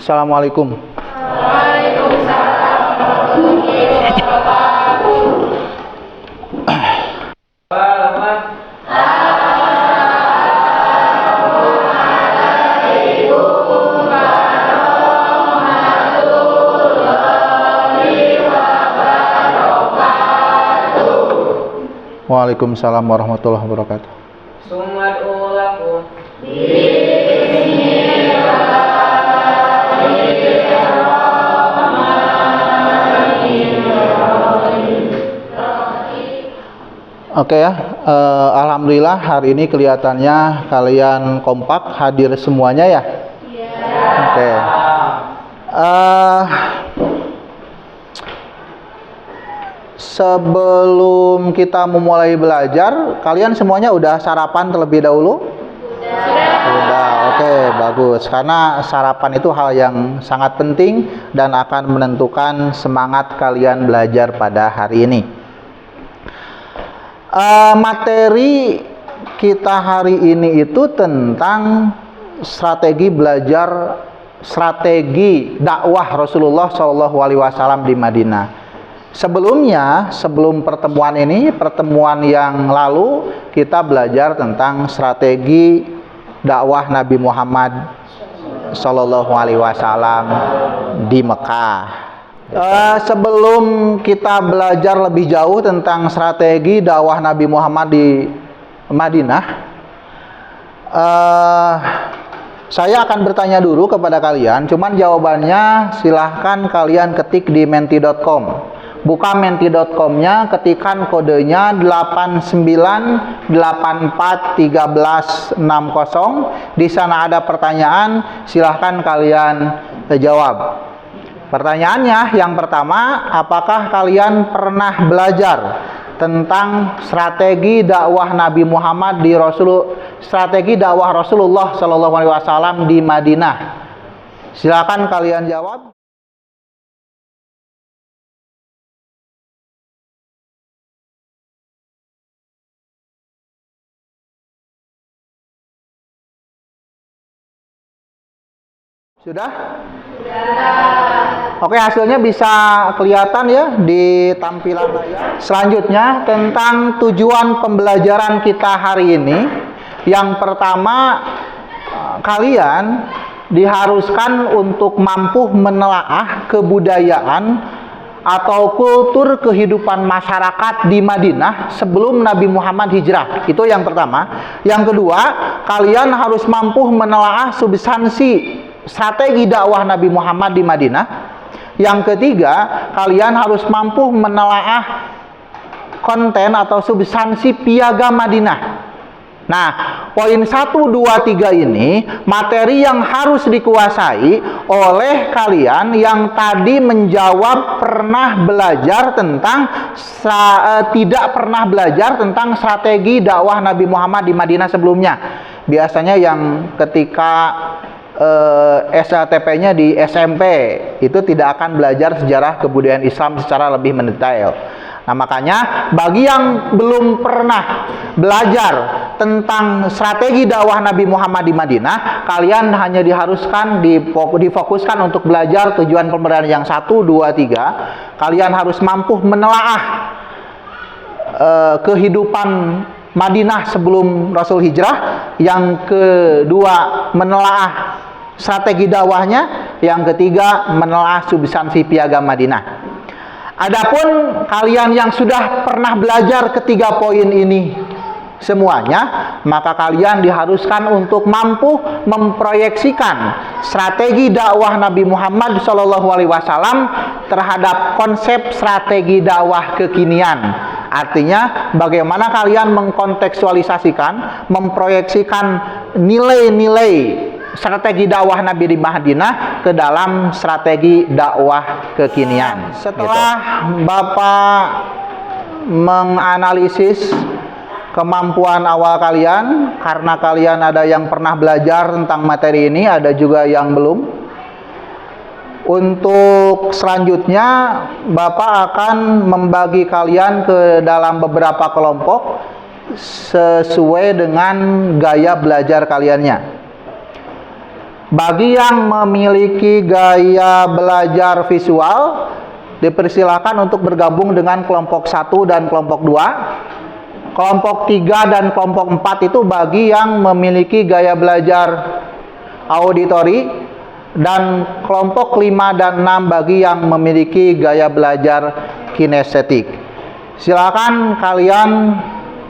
Assalamualaikum. Waalaikumsalam warahmatullahi wabarakatuh. Oke ya, alhamdulillah hari ini kelihatannya kalian kompak hadir semuanya ya. Oke. Sebelum kita memulai belajar, kalian semuanya udah sarapan terlebih dahulu? Sudah. Oke, bagus. Karena sarapan itu hal yang sangat penting dan akan menentukan semangat kalian belajar pada hari ini. Materi kita hari ini itu tentang strategi belajar, strategi dakwah Rasulullah SAW di Madinah. Sebelum pertemuan ini, pertemuan yang lalu kita belajar tentang strategi dakwah Nabi Muhammad SAW di Mekah. Sebelum kita belajar lebih jauh tentang strategi dakwah Nabi Muhammad di Madinah, saya akan bertanya dulu kepada kalian. Cuman jawabannya silahkan kalian ketik di menti.com. Buka menti.com-nya, ketikkan kodenya 89841360. Di sana ada pertanyaan, silahkan kalian jawab. Pertanyaannya yang pertama, apakah kalian pernah belajar tentang strategi dakwah Nabi Muhammad strategi dakwah Rasulullah SAW di Madinah? Silakan kalian jawab. Sudah? Oke, hasilnya bisa kelihatan ya di tampilan layar. Selanjutnya tentang tujuan pembelajaran kita hari ini. Yang pertama, kalian diharuskan untuk mampu menelaah kebudayaan atau kultur kehidupan masyarakat di Madinah sebelum Nabi Muhammad hijrah. Itu yang pertama. Yang kedua, kalian harus mampu menelaah substansi strategi dakwah Nabi Muhammad di Madinah. Yang ketiga, kalian harus mampu menelaah konten atau substansi piagam Madinah. Nah, poin 1, 2, 3 ini materi yang harus dikuasai oleh kalian yang tadi menjawab tidak pernah belajar tentang strategi dakwah Nabi Muhammad di Madinah sebelumnya. Biasanya yang ketika SATP-nya di SMP itu tidak akan belajar sejarah kebudayaan Islam secara lebih mendetail. Nah, makanya bagi yang belum pernah belajar tentang strategi dakwah Nabi Muhammad di Madinah, kalian hanya diharuskan difokuskan untuk belajar tujuan pembelajaran yang 1, 2, 3. Kalian harus mampu menelaah kehidupan Madinah sebelum Rasul hijrah. Yang kedua, menelaah strategi dakwahnya. Yang ketiga, menelaah substansi piagam Madinah. Adapun kalian yang sudah pernah belajar ketiga poin ini semuanya, maka kalian diharuskan untuk mampu memproyeksikan strategi dakwah Nabi Muhammad SAW terhadap konsep strategi dakwah kekinian. Artinya, bagaimana kalian mengkontekstualisasikan, memproyeksikan nilai-nilai strategi dakwah Nabi di Madinah ke dalam strategi dakwah kekinian. Setelah Bapak menganalisis kemampuan awal kalian, karena kalian ada yang pernah belajar tentang materi ini, ada juga yang belum. Untuk selanjutnya, Bapak akan membagi kalian ke dalam beberapa kelompok sesuai dengan gaya belajar kaliannya. Bagi yang memiliki gaya belajar visual, dipersilakan untuk bergabung dengan kelompok 1 dan kelompok 2. Kelompok 3 dan kelompok 4 itu bagi yang memiliki gaya belajar auditori, dan kelompok 5 dan 6 bagi yang memiliki gaya belajar kinestetik. Silakan kalian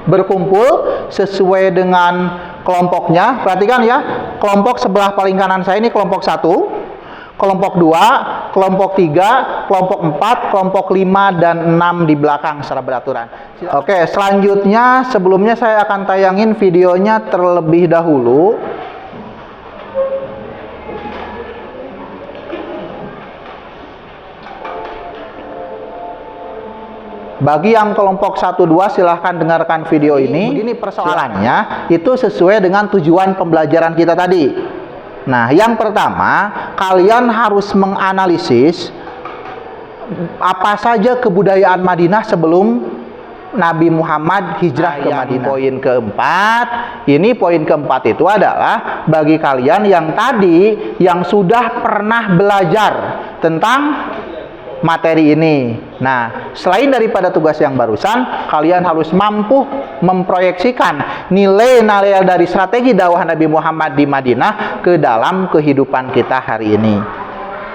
berkumpul sesuai dengan kelompoknya. Perhatikan ya, kelompok sebelah paling kanan saya ini kelompok 1, kelompok 2, kelompok 3, kelompok 4, kelompok 5, dan 6 di belakang secara beraturan. Oke, selanjutnya sebelumnya saya akan tayangin videonya terlebih dahulu. Bagi yang kelompok 1-2 silahkan dengarkan video ini. Begini persoalannya, itu sesuai dengan tujuan pembelajaran kita tadi. Nah, yang pertama, kalian harus menganalisis apa saja kebudayaan Madinah sebelum Nabi Muhammad hijrah ke Madinah. Poin keempat, ini poin keempat itu adalah bagi kalian yang tadi yang sudah pernah belajar tentang materi ini. Nah, selain daripada tugas yang barusan, kalian harus mampu memproyeksikan nilai-nilai dari strategi dakwah Nabi Muhammad di Madinah ke dalam kehidupan kita hari ini.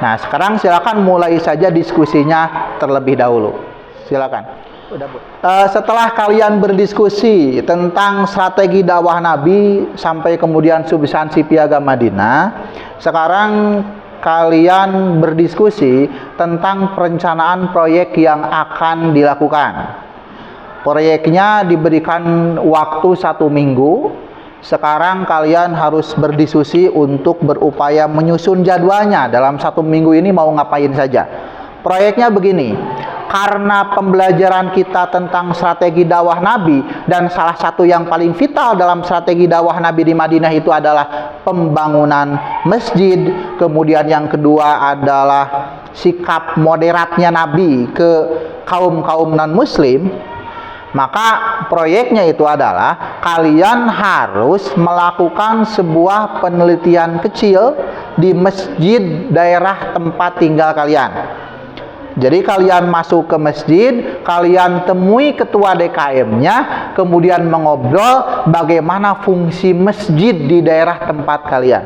Nah, sekarang silakan mulai saja diskusinya terlebih dahulu. Silakan. Setelah kalian berdiskusi tentang strategi dakwah Nabi sampai kemudian substansi piagam Madinah, sekarang kalian berdiskusi tentang perencanaan proyek yang akan dilakukan. Proyeknya diberikan waktu 1 minggu. Sekarang kalian harus berdiskusi untuk berupaya menyusun jadwalnya. Dalam 1 minggu ini mau ngapain saja. Proyeknya begini, karena pembelajaran kita tentang strategi dakwah Nabi, dan salah satu yang paling vital dalam strategi dakwah Nabi di Madinah itu adalah pembangunan masjid. Kemudian yang kedua adalah sikap moderatnya Nabi ke kaum-kaum non-muslim. Maka proyeknya itu adalah kalian harus melakukan sebuah penelitian kecil di masjid daerah tempat tinggal kalian. Jadi kalian masuk ke masjid, kalian temui ketua DKM-nya, kemudian mengobrol bagaimana fungsi masjid di daerah tempat kalian.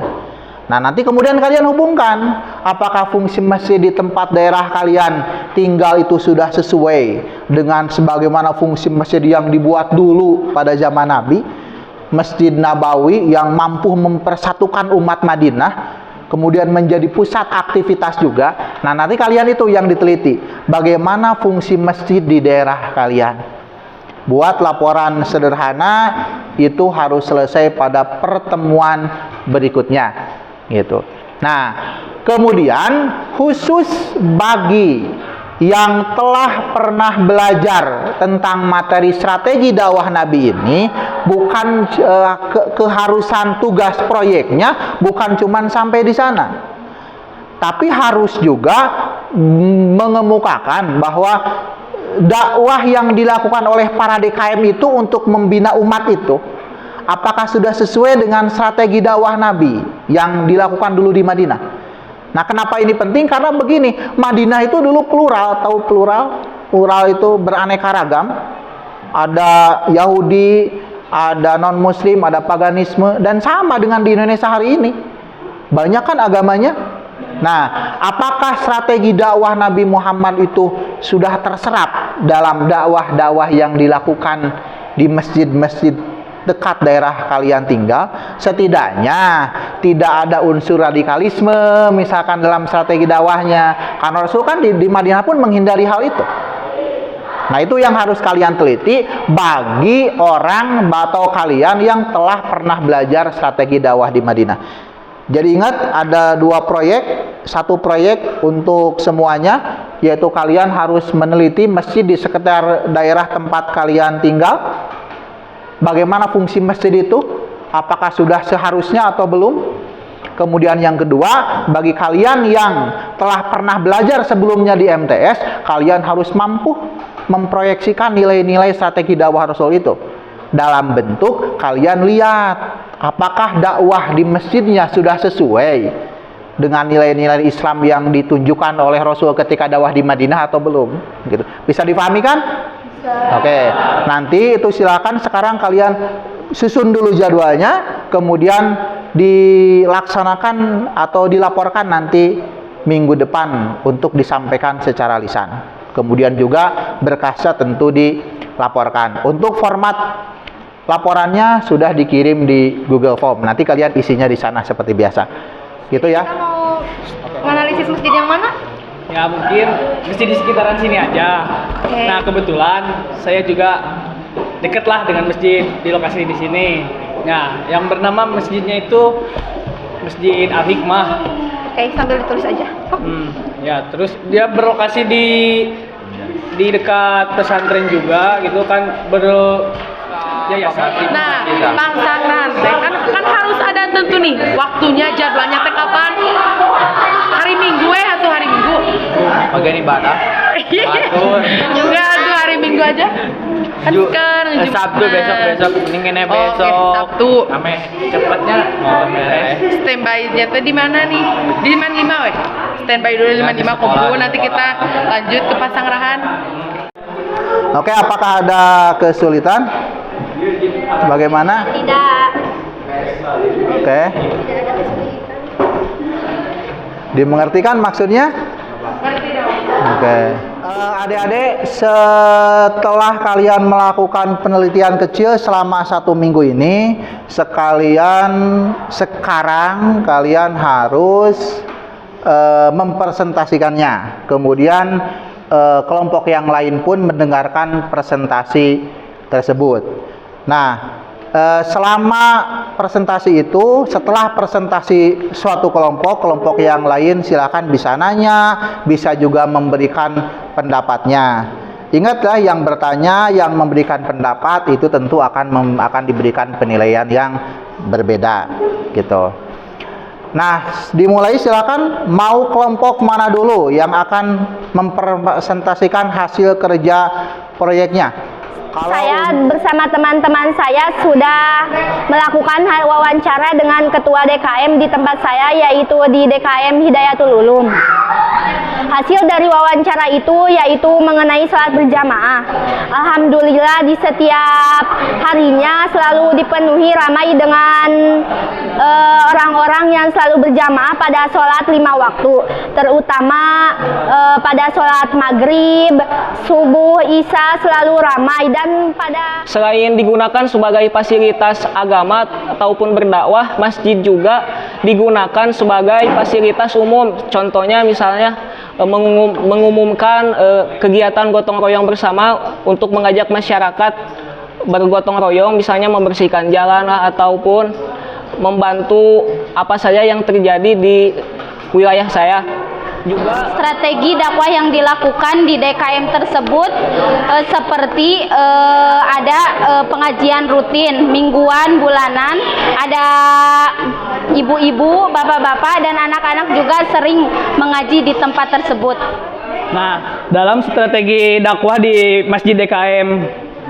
Nah, nanti kemudian kalian hubungkan apakah fungsi masjid di tempat daerah kalian tinggal itu sudah sesuai dengan sebagaimana fungsi masjid yang dibuat dulu pada zaman Nabi, Masjid Nabawi yang mampu mempersatukan umat Madinah, kemudian menjadi pusat aktivitas juga. Nah, nanti kalian itu yang diteliti bagaimana fungsi masjid di daerah kalian. Buat laporan sederhana itu harus selesai pada pertemuan berikutnya gitu. Nah, kemudian khusus bagi yang telah pernah belajar tentang materi strategi dakwah Nabi ini, bukan keharusan tugas proyeknya bukan cuman sampai di sana, tapi harus juga mengemukakan bahwa dakwah yang dilakukan oleh para DKM itu untuk membina umat itu apakah sudah sesuai dengan strategi dakwah Nabi yang dilakukan dulu di Madinah. Nah, kenapa ini penting? Karena begini, Madinah itu dulu plural, tahu plural? Plural itu beraneka ragam. Ada Yahudi, ada non-muslim, ada paganisme, dan sama dengan di Indonesia hari ini. Banyak kan agamanya? Nah, apakah strategi dakwah Nabi Muhammad itu sudah terserap dalam dakwah-dakwah yang dilakukan di masjid-masjid dekat daerah kalian tinggal? Setidaknya tidak ada unsur radikalisme misalkan dalam strategi dakwahnya, karena Rasul kan di Madinah pun menghindari hal itu. Nah, itu yang harus kalian teliti bagi orang atau kalian yang telah pernah belajar strategi dakwah di Madinah. Jadi ingat, ada 2 proyek. Satu proyek untuk semuanya, yaitu kalian harus meneliti masjid di sekitar daerah tempat kalian tinggal. Bagaimana fungsi masjid itu? Apakah sudah seharusnya atau belum? Kemudian yang kedua, bagi kalian yang telah pernah belajar sebelumnya di MTS, kalian harus mampu memproyeksikan nilai-nilai strategi dakwah Rasul itu dalam bentuk kalian lihat apakah dakwah di masjidnya sudah sesuai dengan nilai-nilai Islam yang ditunjukkan oleh Rasul ketika dakwah di Madinah atau belum? Gitu. Bisa dipahami kan? Oke, nanti itu silakan sekarang kalian susun dulu jadwalnya, kemudian dilaksanakan atau dilaporkan nanti minggu depan untuk disampaikan secara lisan. Kemudian juga berkasnya tentu dilaporkan. Untuk format laporannya sudah dikirim di Google Form. Nanti kalian isinya di sana seperti biasa. Gitu ya. Kita mau menganalisis masjid yang mana? Ya mungkin masjid di sekitaran sini aja. Oke. Nah kebetulan saya juga deket lah dengan masjid di lokasi di sini. Nah yang bernama masjidnya itu Masjid Al Hikmah. Oke, sambil ditulis aja. Ya terus dia berlokasi di dekat pesantren juga gitu kan yayasan. Nah, Bang Sangran, kan harus ada tentu nih waktunya, jadwalnya teh kapan? Hari Minggu atau hari Minggu? Bagian ibadah. Enggak, aduh hari Minggu aja. Kan sekarang Sabtu besok mendingannya besok. Oke, Sabtu. Ame cepatnya mau beres. Standby-nya tuh di mana nih? Di 55 weh. Standby dulu 55 kumpul, nanti kita lanjut ke Pasangrahan. Oke, apakah ada kesulitan? Bagaimana? Tidak. Oke. Dimengerti kan maksudnya? Oke. Adik-adik, setelah kalian melakukan penelitian kecil selama 1 minggu ini, sekarang kalian harus mempresentasikannya. Kemudian kelompok yang lain pun mendengarkan presentasi tersebut. Nah, selama presentasi itu, setelah presentasi suatu kelompok yang lain silakan bisa nanya, bisa juga memberikan pendapatnya. Ingatlah, yang bertanya, yang memberikan pendapat itu tentu akan diberikan penilaian yang berbeda, gitu. Nah, dimulai silakan. Mau kelompok mana dulu yang akan mempresentasikan hasil kerja proyeknya? Saya bersama teman-teman saya sudah melakukan wawancara dengan ketua DKM di tempat saya, yaitu di DKM Hidayatul Ulum. Hasil dari wawancara itu yaitu mengenai salat berjamaah. Alhamdulillah di setiap harinya selalu dipenuhi ramai dengan orang-orang yang selalu berjamaah pada sholat 5 waktu, terutama pada sholat maghrib, subuh, isya selalu ramai. Dan pada selain digunakan sebagai fasilitas agama ataupun berdakwah, masjid juga digunakan sebagai fasilitas umum. Contohnya misalnya mengumumkan kegiatan gotong royong bersama untuk mengajak masyarakat bergotong royong, misalnya membersihkan jalan ataupun membantu apa saja yang terjadi di wilayah saya. Juga strategi dakwah yang dilakukan di DKM tersebut seperti ada pengajian rutin mingguan, bulanan, ada ibu-ibu, bapak-bapak, dan anak-anak juga sering mengaji di tempat tersebut. Nah, dalam strategi dakwah di Masjid DKM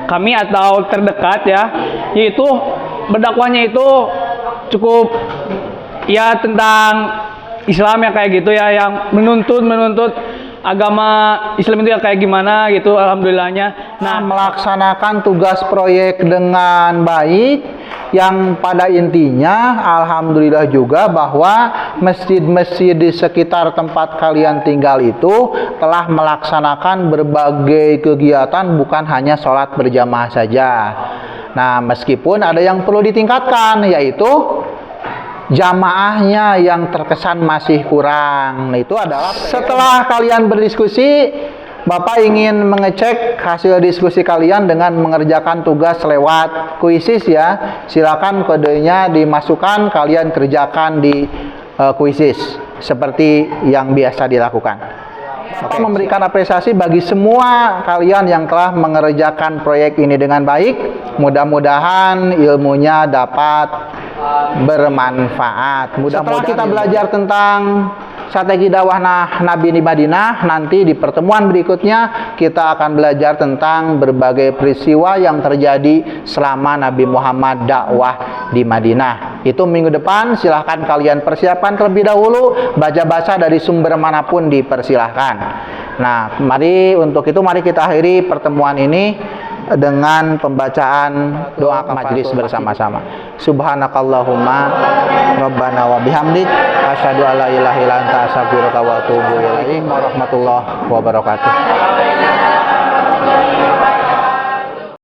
kami atau terdekat ya, yaitu berdakwahnya itu cukup ya tentang Islam ya, kayak gitu ya, yang menuntut agama Islam itu ya kayak gimana gitu, alhamdulillahnya. Nah, melaksanakan tugas proyek dengan baik, yang pada intinya alhamdulillah juga bahwa masjid-masjid di sekitar tempat kalian tinggal itu telah melaksanakan berbagai kegiatan, bukan hanya sholat berjamaah saja. Nah, meskipun ada yang perlu ditingkatkan, yaitu jamaahnya yang terkesan masih kurang. Nah, itu adalah setelah kalian berdiskusi, Bapak ingin mengecek hasil diskusi kalian dengan mengerjakan tugas lewat kuisis ya. Silakan kodenya dimasukkan, kalian kerjakan di kuisis seperti yang biasa dilakukan. Bapak memberikan apresiasi bagi semua kalian yang telah mengerjakan proyek ini dengan baik. Mudah-mudahan ilmunya dapat bermanfaat. Setelah kita belajar tentang strategi dakwah Nabi di Madinah. Nanti di pertemuan berikutnya kita akan belajar tentang berbagai peristiwa yang terjadi selama Nabi Muhammad dakwah di Madinah. Itu minggu depan. Silahkan kalian persiapkan terlebih dahulu, baca-baca dari sumber manapun dipersilahkan. Nah, mari kita akhiri pertemuan ini dengan pembacaan doa majelis bersama-sama. Subhanakallahumma rabbana wa bihamdik asyhadu alla ilaha illa anta astaghfiruka wa atubu ilaik. Warahmatullahi wabarakatuh.